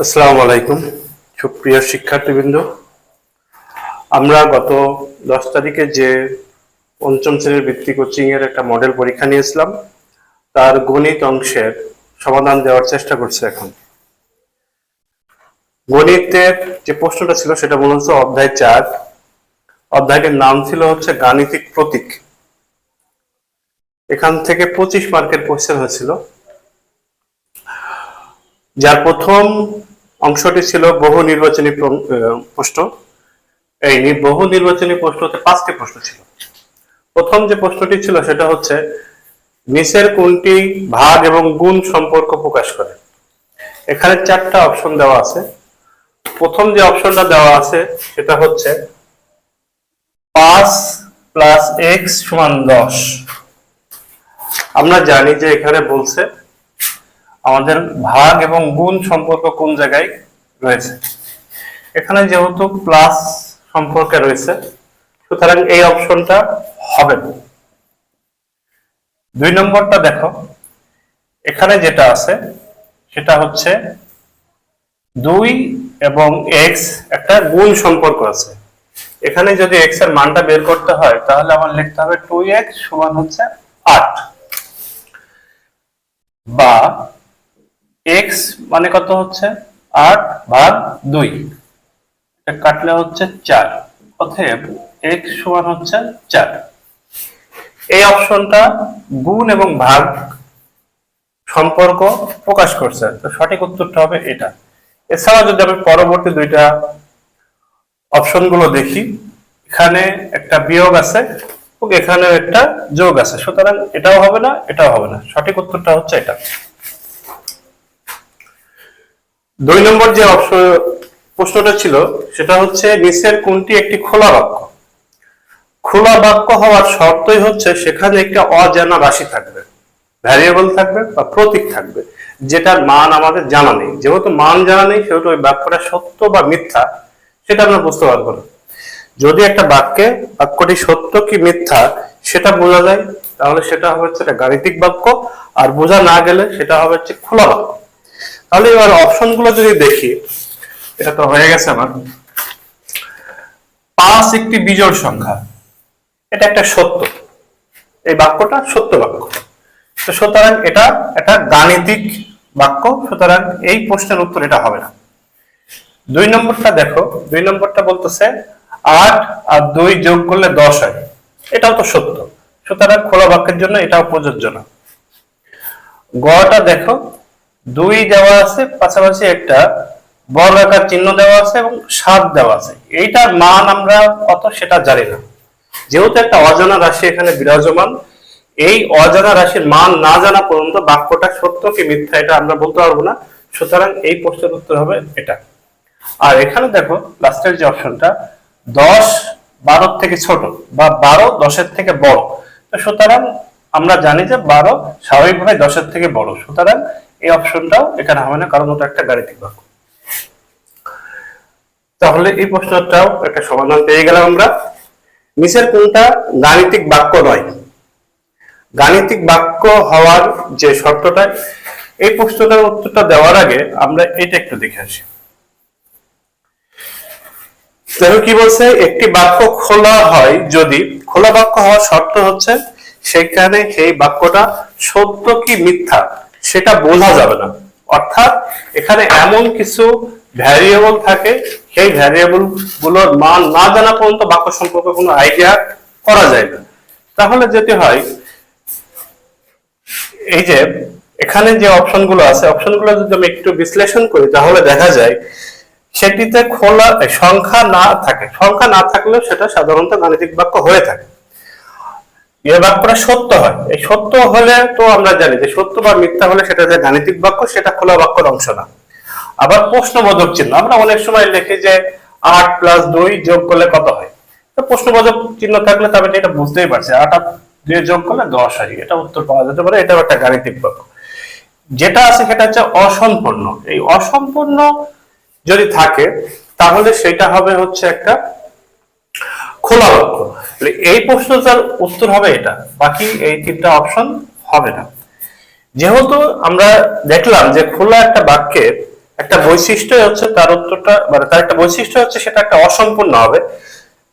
আসসালামু আলাইকুম সুপ্রিয় শিক্ষার্থীবৃন্দ। আমরা গত 10 তারিখে যে পঞ্চম শ্রেণীর বৃত্তি কোচিং এর একটা মডেল পরীক্ষা নিয়েছিলাম, তার গণিত অংশের সমাধান দেওয়ার চেষ্টা করছি। এখন গণিতের যে প্রশ্নটা ছিল সেটা মনে হচ্ছে অধ্যায় 4। অধ্যায়টির নাম ছিল হচ্ছে গাণিতিক প্রতীক। এখান থেকে 25 মার্কের কোশ্চেন হয়েছিল, যার প্রথম অংশটি ছিল বহু নির্বাচনী প্রশ্ন। এই বহু নির্বাচনী প্রশ্নতে 5টি প্রশ্ন ছিল। প্রথম যে প্রশ্নটি ছিল সেটা হচ্ছে নিচের কোনটি ভাগ এবং গুণ সম্পর্ক প্রকাশ করে। এখানে 4টা অপশন দেওয়া আছে। প্রথম যে অপশনটা দেওয়া আছে সেটা হচ্ছে 5 + x = 10। আমরা জানি যে এখানে বলছে আমাদের ভাগ এবং গুণ সম্পর্ক কোন জায়গায় রয়েছে। এখানে যেহেতু প্লাস সম্পর্কে রয়েছে, সুতরাং এই অপশনটা হবে না। 2 নম্বরটা দেখো, এখানে যেটা আছে সেটা হচ্ছে 2 এবং x একটা গুণ সম্পর্ক আছে। এখানে যদি x এর মানটা বের করতে হয় তাহলে আমার লিখতে হবে 2x = 8, বা x মানে কত হচ্ছে 8/2, এটা কাটলে হচ্ছে 4। অতএব x = 4। এই অপশনটা গুণ এবং ভাগ সম্পর্ক প্রকাশ করছে, তো সঠিক উত্তরটা হবে এটা। এছাড়া যদি আমি পরবর্তী 2টা অপশনগুলো দেখি, এখানে একটা বিয়োগ আছে এবং এখানে একটা যোগ আছে, সুতরাং এটাও হবে না, এটাও হবে না। সঠিক উত্তরটা হচ্ছে এটা। 2 নম্বর যে প্রশ্নটা ছিল সেটা হচ্ছে নিচের কোনটি একটি খোলা বাক্য। খোলা বাক্য হওয়ার শর্তই হচ্ছে সেখানে একটা অজানা রাশি থাকবে, ভ্যারিয়েবল থাকবে বা প্রতীক থাকবে, যেটার মান আমাদের জানা নেই। যেহেতু মান জানা নেই সেহেতু ওই বাক্যটা সত্য বা মিথ্যা সেটা আমরা বুঝতে পারবো না। যদি একটা বাক্যটি সত্য কি মিথ্যা সেটা বোঝা যায় তাহলে সেটা হচ্ছে একটা গাণিতিক বাক্য, আর বোঝা না গেলে সেটা হবে হচ্ছে খোলা বাক্য। তাহলে এবার অপশনগুলো যদি দেখি, এটা তো হয়ে গেছে আমার। 5 একটি বিজোড় সংখ্যা, এটা একটা সত্য, এই বাক্যটা সত্য বাক্য, তো সুতরাং এটা একটা গাণিতিক বাক্য, সুতরাং এই প্রশ্নের উত্তর এটা হবে না। 2 নম্বরটা দেখো, 2 নম্বরটা বলতেছে 8 আর 2 যোগ করলে 10 হয়, এটাও তো সত্য, সুতরাং খোলা বাক্যের জন্য এটাও প্রযোজ্য না। গটা দেখো, 2 দেওয়া আছে, পাশাপাশি একটা বর্গাকার চিহ্ন দেওয়া আছে এবং 7 দেওয়া আছে। এইটার মান আমরা কত সেটা জানি না, যেহেতু একটা অজানা রাশি এখানে বিরাজমান। এই অজানা রাশির মান না জানা পর্যন্ত বাক্যটা সত্য কি মিথ্যা এটা আমরা বলতে পারবো না, সুতরাং এই প্রশ্নের উত্তর হবে এটা। আর এখানে দেখো লাস্টের যে অপশনটা 10 12 থেকে ছোট বা 12 10 থেকে বড়, তো সুতরাং আমরা জানি যে 12 স্বাভাবিকভাবে 10 থেকে বড়, সুতরাং এই অপশনটাও এখানে হবে না, কারণ ওটা একটা গাণিতিক বাক্য। তাহলে এই প্রশ্নটাও একটা সমাধান পেয়ে গেলাম আমরা। নিচের কোনটা গাণিতিক বাক্য নয়। গাণিতিক বাক্য হওয়ার যে শর্তটা, এই প্রশ্নটার উত্তরটা দেওয়ার আগে আমরা এটা একটু দেখে আসি। দেখো কি বলছে, একটি বাক্য খোলা হয় যদি, খোলা বাক্য হওয়ার শর্ত হচ্ছে সেখানে সেই বাক্যটা সত্য কি মিথ্যা সেটা বোঝা যাবে না। অর্থাৎ এখানে এমন কিছু ভ্যারিয়েবল থাকে, সেই ভ্যারিয়েবল গুলোর মান না জানা পর্যন্ত বাক্য সম্পর্কে কোনো আইডিয়া করা যায় না। তাহলে যেতে হয়, এই যে এখানে যে অপশনগুলো আছে, অপশনগুলো যদি আমি একটু বিশ্লেষণ করি তাহলে দেখা যায় সেটিতে খোলা সংখ্যা না থাকে। সংখ্যা না থাকলেও সেটা সাধারণত গাণিতিক বাক্য হয়ে থাকে। এই বাক্যটা সত্য হয়, এই সত্য হলে তো আমরা জানি যে সত্য বা মিথ্যা হলে সেটা যে গাণিতিক বাক্য, সেটা খোলা বাক্যের অংশ না। আবার প্রশ্নবোধক চিহ্ন, আমরা অনেক সময় লিখি যে 8 + 2 যোগ করলে কত হয়, তো প্রশ্নবোধক চিহ্ন থাকলে তবে এটা বুঝতেই পারছে 8 আর 2 যোগ করলে 10 হয়, এটা উত্তর পাওয়া যেতে পারে, এটাও একটা গাণিতিক বাক্য। যেটা আছে সেটা হচ্ছে অসম্পূর্ণ। এই অসম্পূর্ণ যদি থাকে তাহলে সেটা হবে হচ্ছে একটা খোলা বাক্য। এই প্রশ্নটার উত্তর হবে এটা, বাকি এই 3টা অপশন হবে না। যেহেতু আমরা দেখলাম যে খোলা একটা বাক্যে একটা বৈশিষ্ট্য হচ্ছে তার উত্তরটা, মানে তার একটা বৈশিষ্ট্য হচ্ছে সেটা একটা অসম্পূর্ণ হবে।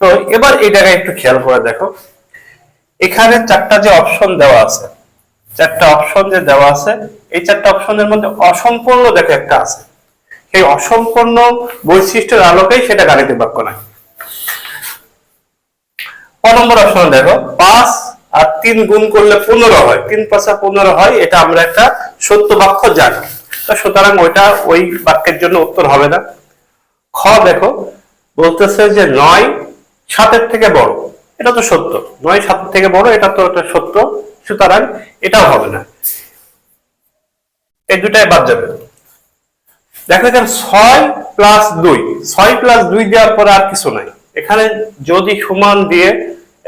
তো এবার এই জায়গায় একটু খেয়াল করে দেখো, এখানে চারটা যে অপশন দেওয়া আছে, চারটা অপশন যে দেওয়া আছে, এই চারটা অপশনের মধ্যে অসম্পূর্ণ দেখো একটা আছে। সেই অসম্পূর্ণ বৈশিষ্ট্যের আলোকেই সেটা গাণিতিক বাক্য নয়। ক নম্বর অপশন দেখো, 5 আর 3 গুণ করলে 15 হয়, 3 5 15 হয়, এটা আমরা একটা সত্য বাক্য জানি, তো সুতরাং ওইটা ওই বাক্যের জন্য উত্তর হবে না। খ দেখো, বলতেছে যে 9 7-এর থেকে বড়, এটা তো সত্য, 9 7-এর থেকে বড়, এটা তো একটা সত্য, সুতরাং এটাও হবে না, এই দুটাই বাদ যাবে। দেখো এখানে 6 প্লাস 2, 6 প্লাস 2 দেওয়ার পরে আর কিছু নাই, এখানে যদি সমান দিয়ে,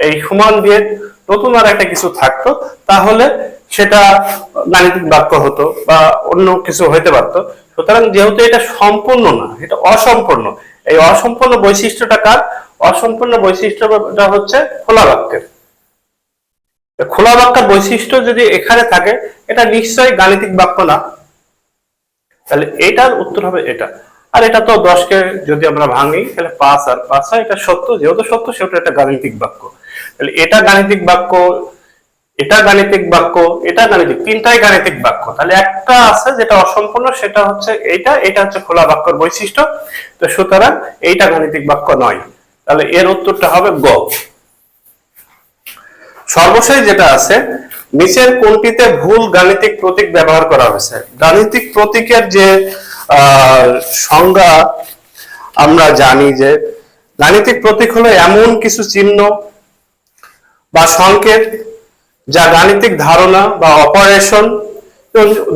এই সমান দিয়ে নতুন আর একটা কিছু থাকতো তাহলে সেটা গাণিতিক বাক্য হতো বা অন্য কিছু হইতে পারতো। সুতরাং যেহেতু এটা সম্পূর্ণ না, এটা অসম্পূর্ণ, এই অসম্পূর্ণ বৈশিষ্ট্যটা কার? অসম্পূর্ণ বৈশিষ্ট্যটা হচ্ছে খোলা বাক্যের। খোলা বাক্যের বৈশিষ্ট্য যদি এখানে থাকে, এটা নিশ্চয়ই গাণিতিক বাক্য না, তাহলে এটার উত্তর হবে এটা। আর এটা তো 10-কে যদি আমরা ভাঙি তাহলে 5 আর 5 হয়, এটা সত্য, যেহেতু সত্য সেহেতু এটা গাণিতিক বাক্য। তাহলে এটা গাণিতিক বাক্য, এটা গাণিতিক বাক্য, এটা গাণিতিক, তিনটাই গাণিতিক বাক্য। তাহলে একটা আছে যেটা অসম্পূর্ণ, সেটা হচ্ছে এইটা, এটা হচ্ছে খোলা বাক্যের বৈশিষ্ট্য, তো সুতরাং এইটা গাণিতিক বাক্য নয়। তাহলে এর উত্তরটা হবে গ। সর্বশেষ যেটা আছে, নিচের কোনটিতে ভুল গাণিতিক প্রতীক ব্যবহার করা হয়েছে? গাণিতিক প্রতীকের যে সংজ্ঞা আমরা জানি যে গাণিতিক প্রতীক হলো এমন কিছু চিহ্ন বা সংকেত যা গাণিতিক ধারণা বা অপারেশন,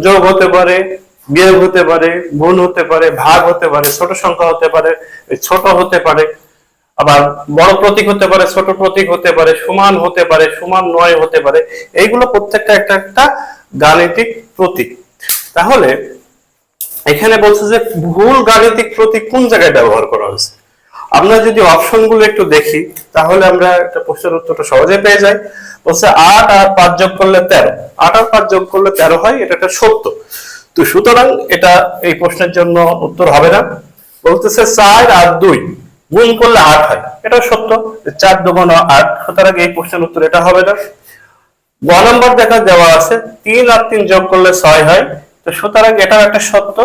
যোগ হতে পারে, বিয়োগ হতে পারে, গুণ হতে পারে, ভাগ হতে পারে, ছোট সংখ্যা হতে পারে, ছোট হতে পারে, আবার বড় প্রতীক হতে পারে, ছোট প্রতীক হতে পারে, সমান হতে পারে, সমান নয় হতে পারে, এইগুলো প্রত্যেকটা একটা একটা গাণিতিক প্রতীক। তাহলে এখানে বলছে যে ভুল গাণিতিক প্রতীক কোন জায়গায় ব্যবহার করা হয়েছে। আমরা যদি অপশনগুলো একটু দেখি তাহলে আমরা একটা প্রশ্নের উত্তরটা সহজে পেয়ে যাই। বলছে 8 আর 5 যোগ করলে 13, 8 আর 5 যোগ করলে 13 হয়, এটা একটা সত্য, তো সুতরাং এটা এই প্রশ্নের জন্য উত্তর হবে না। বলতেছে 4 আর 2 গুণ করলে 8 হয়, এটা সত্য, 4 2 8, সুতরাং এই প্রশ্নের উত্তর এটা হবে না। গ নম্বর দেখা দেওয়া আছে 3 আর 3 যোগ করলে 6 হয়, তো সুতরাং এটাও একটা সত্য,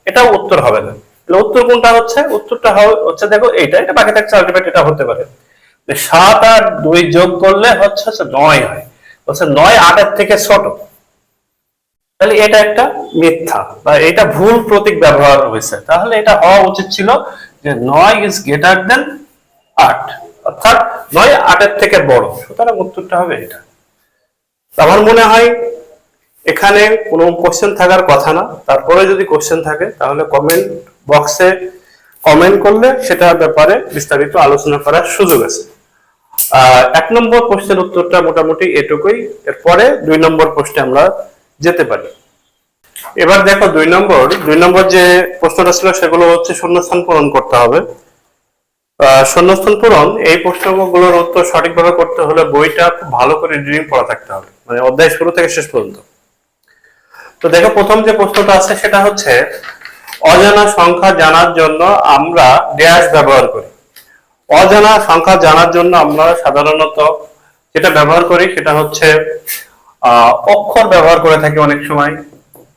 এটাও উত্তর হবে না। তাহলে উত্তর কোনটা হচ্ছে? উত্তরটা হচ্ছে দেখো এইটা, এটা বাকি থাকছে আলটিমেট এটা হতে পারে। 7 আর 2 যোগ করলে হচ্ছে 9 হয়, বলছে 9 8 এর থেকে ছোট, তাহলে এটা একটা মিথ্যা বা এটা ভুল প্রতীক ব্যবহার হয়েছে। তাহলে এটা হওয়া উচিত ছিল যে 9 ইজ গ্রেটার দেন 8, অর্থাৎ 9 8 এর থেকে বড়, সুতরাং উত্তরটা হবে এটা। আমার মনে হয় এখানে কোনো কোশ্চেন থাকার কথা না, তারপরে যদি কোশ্চেন থাকে তাহলে কমেন্ট বক্সে কমেন্ট করলে সেটার ব্যাপারে বিস্তারিত আলোচনা করার সুযোগ আছে। 1 নম্বর প্রশ্নের উত্তরটা মোটামুটি এটুকুই, এরপরে 2 নম্বর প্রশ্নে আমরা যেতে পারি। এবার দেখো 2 নম্বর যে প্রশ্নটা ছিল সেগুলো হচ্ছে শূন্যস্থান পূরণ করতে হবে। শূন্যস্থান পূরণ, এই প্রশ্নগুলোর উত্তর সঠিকভাবে করতে হলে বইটা খুব ভালো করে রিডিং পড়া থাকতে হবে, মানে অধ্যায় শুরু থেকে শেষ পর্যন্ত। তো দেখো প্রথম যে প্রশ্নটা আছে সেটা হচ্ছে অজানা সংখ্যা জানার জন্য আমরা ড্যাশ ব্যবহার করি। অজানা সংখ্যা জানার জন্য আমরা সাধারণত যেটা ব্যবহার করি সেটা হচ্ছে অক্ষর ব্যবহার করে থাকি অনেক সময়,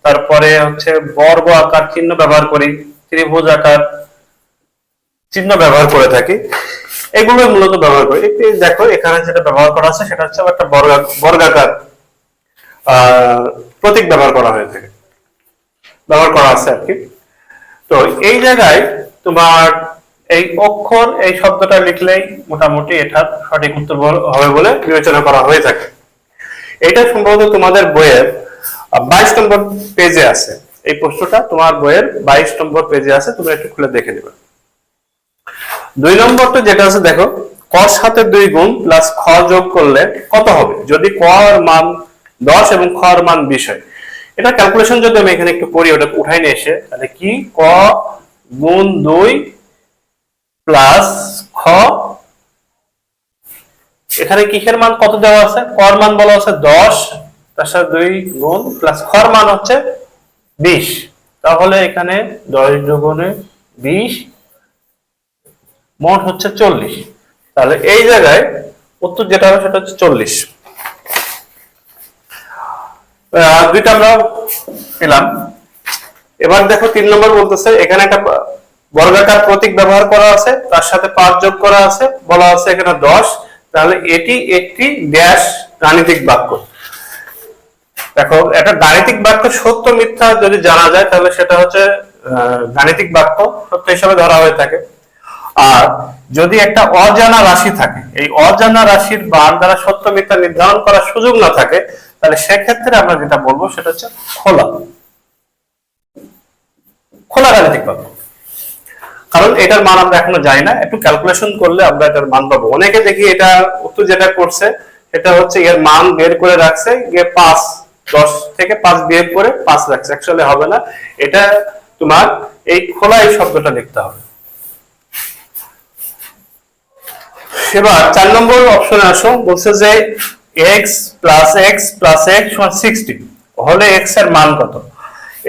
তারপরে হচ্ছে বর্গ আকার চিহ্ন ব্যবহার করি, ত্রিভুজ আকার চিহ্ন ব্যবহার করে থাকি, এগুলো মূলত ব্যবহার করি। দেখো এখানে যেটা ব্যবহার করা আছে সেটা হচ্ছে একটা বর্গাকার প্রতীক ব্যবহার করা হয়ে থাকে, ব্যবহার করা আছে আর কি। তো এই জায়গায় তোমার এই অক্ষর এই শব্দটা লিখলেই মোটামুটি এটা সঠিক উত্তর হবে বলে বিবেচনা করা হয়ে থাকে। এটা সম্ভবত তোমাদের বইয়ের 22 নম্বর পেজে আছে, এই প্রশ্নটা তোমার বইয়ের 22 নম্বর পেজে আছে, তুমি একটু খুলে দেখে নেবে। 2 নম্বরটা যেটা আছে দেখো, ক এর সাথে 2 গুণ প্লাস খ যোগ করলে কত হবে যদি ক এর মান 10 এবং খ এর মান 20 হয়। এটা ক্যালকুলেশন যদি আমি এখানে একটু করি, ওটা উঠাই নিয়ে এসে, তাহলে কি ক গুণ 2 প্লাস খ, এখানে কিসের মান কত দেওয়া আছে? ক এর মান বলা আছে 10, তার সাথে 2 গুণ প্লাস খ এর মান হচ্ছে 20, তাহলে এখানে 10 দুগুণে 20, মোট হচ্ছে 40। তাহলে এই জায়গায় উত্তর যেটা হবে সেটা হচ্ছে 40। দুইটা আমরা পেলাম। এবার দেখো 3 নম্বর বলতেছে এখানে একটা বর্গাকার প্রতীক ব্যবহার করা আছে, তার সাথে 5 যোগ করা আছে, বলা আছে এখানে 10। তাহলে এটি একটি ড্যাশ গাণিতিক বাক্য। দেখো একটা গাণিতিক বাক্য সত্য মিথ্যা যদি জানা যায় তাহলে সেটা হচ্ছে গাণিতিক বাক্য সত্য হিসাবে ধরা হয়ে থাকে। আর যদি একটা অজানা রাশি থাকে, এই অজানা রাশির মান দ্বারা সত্য মিথ্যা নির্ধারণ করার সুযোগ না থাকে, তাহলে সেক্ষেত্রে আমরা যেটা বলবো সেটা হচ্ছে খোলা খোলা গাণিতিক বাক্য। কারণ এটার মান আমরা এখনো জানি না, একটু ক্যালকুলেশন করলে আমরা এটার মান পাবো। অনেকে দেখি এটা উত্তর যেটা করছে সেটা হচ্ছে এর মান বের করে রাখছে, গিয়ে 5, 10 থেকে 5 বের করে 5 রাখছে। অ্যাকচুয়ালি হবে না, এটা তোমার এই খোলা এই শব্দটা লিখতে হবে। এবার 4 নম্বর অপশনে আসো, বলছে যে x plus x plus x সমান 60 হলে x এর মান কত।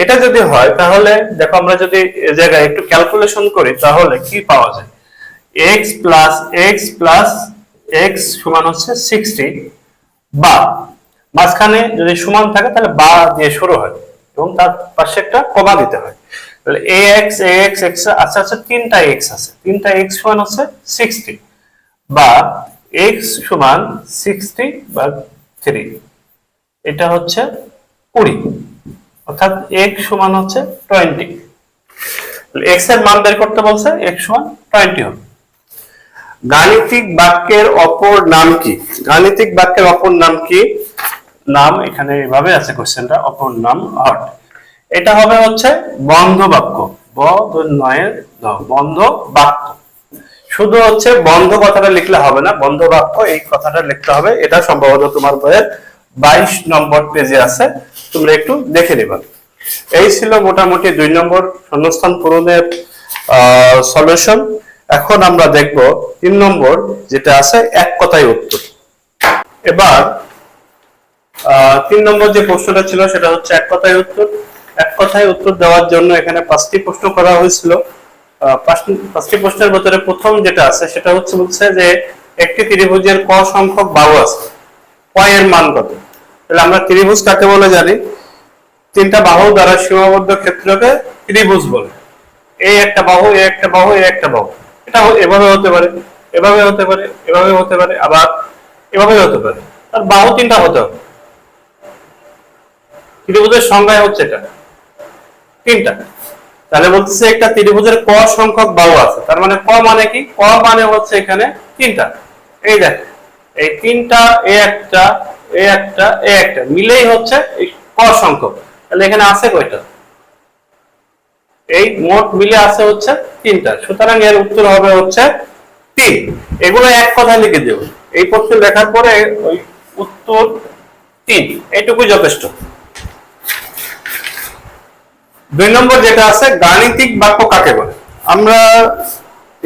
এটা যদি হয় তাহলে দেখো আমরা যদি এই জায়গায় একটু ক্যালকুলেশন করি তাহলে কি পাওয়া যায়। x plus x plus x সমান হচ্ছে 60, বা মাঝখানে যদি সমান থাকে তাহলে বা দিয়ে শুরু হয় এবং তার পাশে একটা কমা দিতে হয়। তাহলে ax ax x আচ্ছা আচ্ছা 3টা x আছে, 3টা x সমান হচ্ছে 60, বা x সমান 60/3, এটা হচ্ছে 20, অর্থাৎ x সমান হচ্ছে 20। x এর মান বের করতে বলছে, x সমান 20 হবে। গাণিতিক বাক্যের অপর নাম কি? গাণিতিক বাক্যের অপর নাম কি? নাম এখানে এভাবে আছে কোশ্চেনটা, অপর নাম অড। এটা হবে হচ্ছে বন্ধ বাক্য, বন্ধ বাক্য। শুধু হচ্ছে বন্ধ কথাটা লিখলে হবে না, বন্ধ বাক্য এই কথাটা লিখতে হবে। এটা সম্ভবত তোমার বইয়ের 22 নম্বর পেজে আছে, তোমরা একটু দেখে নেবা। এই ছিল মোটামুটি 2 নম্বর শূন্যস্থান পূরণের সলিউশন। এখন আমরা দেখব 3 নম্বর যেটা আছে এক কথায় উত্তর। এবার 3 নম্বর যে প্রশ্নটা ছিল সেটা হচ্ছে এক কথায় উত্তর। এক কথায় উত্তর দেওয়ার জন্য এখানে 5টি প্রশ্ন করা হয়েছিল। 5টি প্রশ্নের ভিতরে প্রথম যেটা আছে সেটা হচ্ছে বলছে যে একটি ত্রিভুজের ক সংখ্যক বাহু আছে, ক এর মান কত। তাহলে আমরা ত্রিভুজ কাকে বলে জানি? 3টা বাহু দ্বারা সীমাবদ্ধ ক্ষেত্রকে ত্রিভুজ বলে। এই একটা বাহু, এই একটা বাহু, এই একটা বাহু। এটা এভাবে হতে পারে, এভাবে হতে পারে, এভাবে হতে পারে, আবার এভাবে হতে পারে। আর বাহু 3টা হতে হবে। ত্রিভুজের সংখ্যা হচ্ছে এটা 3টা। তাহলে বলতেছে একটা ত্রিভুজের ক সংখ্যক বাহু আছে, তার মানে ক মানে কি? ক মানে হচ্ছে এখানে 3টা। এই দেখ, এই 3টা, এই একটা, এই একটা, এই একটা মিলেই হচ্ছে এই ক সংখ্যক। তাহলে এখানে আছে কয়টা? এই মোট মিলে আছে হচ্ছে 3টা। সুতরাং এর উত্তর হবে হচ্ছে 3। এগুলো এক কথায় লিখে দেব। এই প্রশ্ন লেখার পরে ওই উত্তর 3, এইটুকুই যথেষ্ট। 2 নম্বর যেটা আছে গাণিতিক বাক্য কাকে বলে। আমরা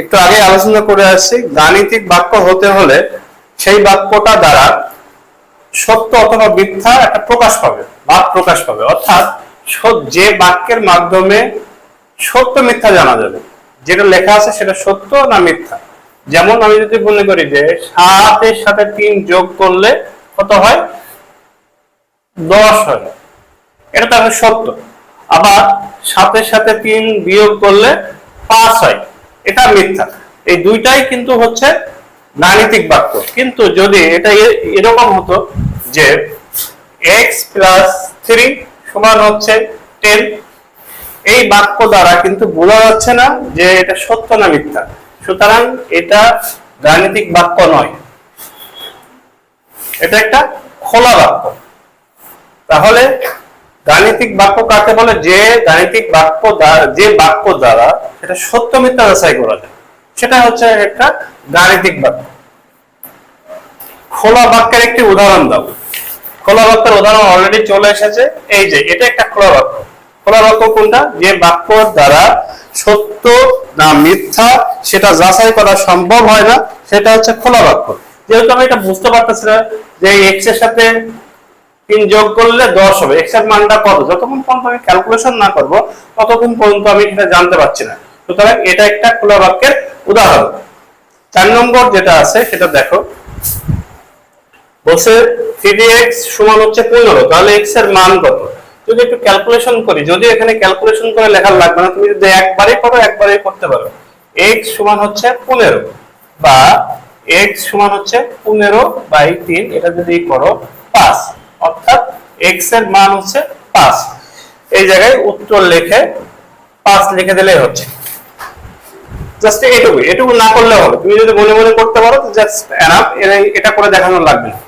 একটু আগে আলোচনা করে আসছি, গাণিতিক বাক্য হতে হলে সেই বাক্যটা দ্বারা সত্য অথবা মিথ্যা একটা প্রকাশ পাবে, ভাব প্রকাশ পাবে। অর্থাৎ যে বাক্যের মাধ্যমে সত্য মিথ্যা জানা যাবে, যেটা লেখা আছে সেটা সত্য না মিথ্যা। যেমন আমি যদি মনে করি যে 7 এর সাথে 3 যোগ করলে কত হয়? 10 হয়, এটা তাহলে সত্য। আবার 7 এর সাথে 3 বিয়োগ করলে 5 হয়, এটা মিথ্যা। এই দুইটাই কিন্তু হচ্ছে গাণিতিক বাক্য। কিন্তু যদি এটা এরকম হতো যে x প্লাস 3 সমান হচ্ছে 10, এই বাক্য দ্বারা কিন্তু বোঝা যাচ্ছে না যে এটা সত্য না মিথ্যা। সুতরাং এটা গাণিতিক বাক্য নয়, এটা একটা খোলা বাক্য। তাহলে গাণিতিক বাক্য কাকে বলে? যে গাণিতিক বাক্য যে বাক্য দ্বারা সেটা সত্য মিথ্যা যাচাই করা যায়, সেটা হচ্ছে একটা গাণিতিক বাক্য। খোলা বাক্যের একটি উদাহরণ দাও। খোলা বাক্যের উদাহরণ অলরেডি চলে এসেছে, এই যে এটা একটা খোলা বাক্য। খোলা বাক্য কোনটা? যে বাক্য দ্বারা সত্য না মিথ্যা সেটা যাচাই করা সম্ভব হয় না, সেটা হচ্ছে খোলা বাক্য। যেহেতু আমি এটা বুঝতে পারতেছি না যে x এর সাথে 3 যোগ করলে 10 হবে। x এর মানটা কত, যতক্ষণ পর্যন্ত আমি ক্যালকুলেশন না করব ততক্ষণ পর্যন্ত আমি এটা জানতে পারছি না। সুতরাং এটা একটা খোলা বাক্যের উদাহরণ। 4 নম্বর যেটা আছে সেটা দেখো, বলছে 3x সমান হচ্ছে 15, তাহলে x এর মান কত? যদি একটু ক্যালকুলেশন করি, যদি এখানে ক্যালকুলেশন করে লেখা লাগবে না, তুমি যদি একবারই করো একবারই করতে পারো। x সমান হচ্ছে 15 বা x সমান হচ্ছে 15/3, এটা যদি করো 5, অর্থাৎ x এর মান হচ্ছে 5। এই জায়গায় উত্তর লিখে 5 লিখে দিলেই হচ্ছে। জাস্ট এটুকু না করলে হবে, তুমি যদি মনে মনে করতে পারো জাস্ট এনাফ, এটা করে দেখানো লাগবে না।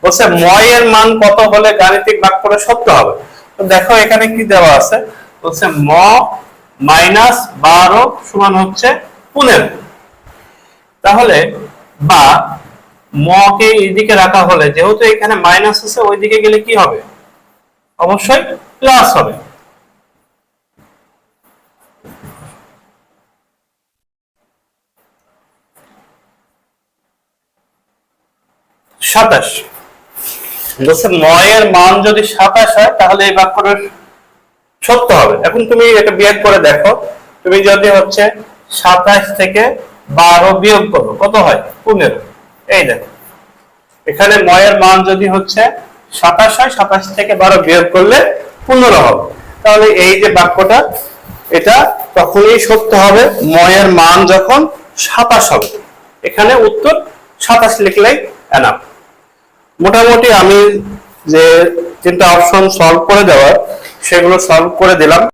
বলছে ময়ের মান কত হলে গাণিতিক বাক্যটা সত্য হবে। তো দেখো এখানে কি দেওয়া আছে, বলছে ম -12 সমান হচ্ছে 15। তাহলে বা ম কে এইদিকে রাখা হলে, যেহেতু এখানে মাইনাস আছে, ওইদিকে গেলে কি হবে? অবশ্যই প্লাস হবে। সাতাশ, বলছে ময়ের মান যদি 27 হয় তাহলে এই বাক্যটা সত্য হবে। এখন তুমি এটা বিয়োগ করে দেখো, তুমি যদি হচ্ছে 27 থেকে 12 বিয়োগ করো কত হয়? 15। এই দেখো এখানে ময়ের মান যদি হচ্ছে 27 হয়, 27 থেকে 12 বিয়োগ করলে 15 হবে। তাহলে এই যে বাক্যটা, এটা তখনই সত্য হবে ময়ের মান যখন 27 হবে। এখানে উত্তর 27 লিখলেই এনাফ। মোটামুটি আমি যে 3টা অপশন সলভ করে দেওয়ার, সেগুলো সলভ করে দিলাম।